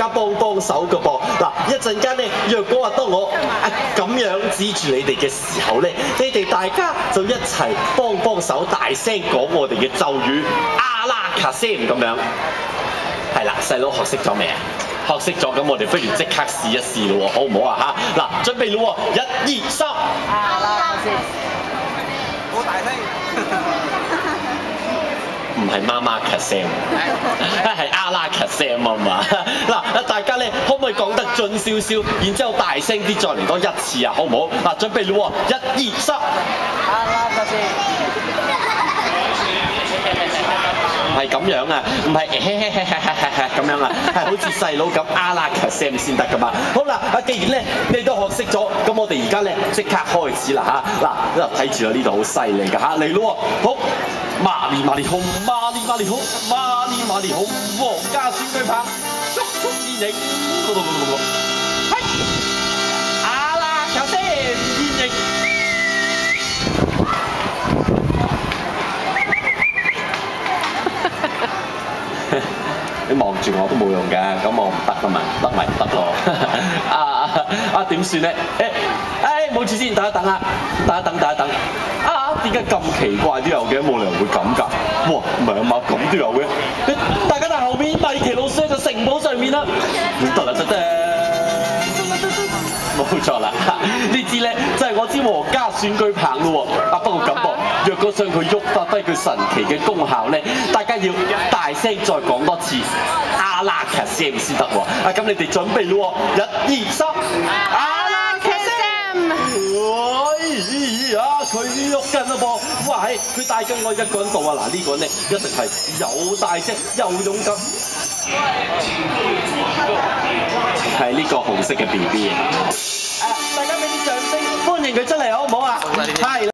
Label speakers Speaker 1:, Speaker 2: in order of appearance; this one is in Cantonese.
Speaker 1: 家幫手㗎噃。嗱，一陣間咧，若果話當我咁樣指住你哋嘅時候咧，你哋大家就一齊幫手大聲講我哋嘅咒語阿拉卡聲咁樣。係啦，細佬學識咗未啊？學識咗，咁我哋不如即刻試一試咯喎，好唔好啊嚇？嗱，準備咯喎，1、2、3，
Speaker 2: 阿拉卡聲，好大聲。
Speaker 1: 唔係媽媽卡聲，係阿拉卡聲啊嘛！嗱，大家咧可唔可以講得盡少少，然之後大聲啲再嚟多一次啊？好唔好？嗱，準備咯喎，1、2、3，
Speaker 2: 阿拉卡聲。
Speaker 1: 係咁樣啊，唔係咁樣啊，係好似細佬咁阿拉卡聲先得噶嘛。好啦，既然咧你都學識咗，咁我哋而家咧即刻開始啦嚇。嗱，睇住啊，呢度好犀利㗎嚇，嚟咯喎，好。馬里馬里紅，馬里馬里紅，馬里馬里紅，皇家選舉棒，速速現形，係阿拉卡聲現形。你望住我都冇用嘅，咁我唔得噶嘛，得咪唔得咯？點算咧？冇住先，等一等啊，等一等。點解咁奇怪都有嘅？冇理由會咁㗎。哇，唔係啊嘛，咁都有嘅。大家睇後面，米奇老鼠喺個城堡上面啦。得啦，冇錯啦，呢支咧就係我支皇家選舉棒咯喎。不過咁噃，若果想佢喐發揮佢神奇嘅功效咧，大家要大聲再講多次阿拉卡聲先得喎。咁你哋準備咯喎，1、2、3，阿拉卡聲。佢喐緊啦噃！哇，佢帶緊我一個人度啊！嗱，呢個人咧一定係又大聲又勇敢。係呢個紅色嘅 BB。大家俾啲掌聲歡迎佢出嚟好唔好啊？係。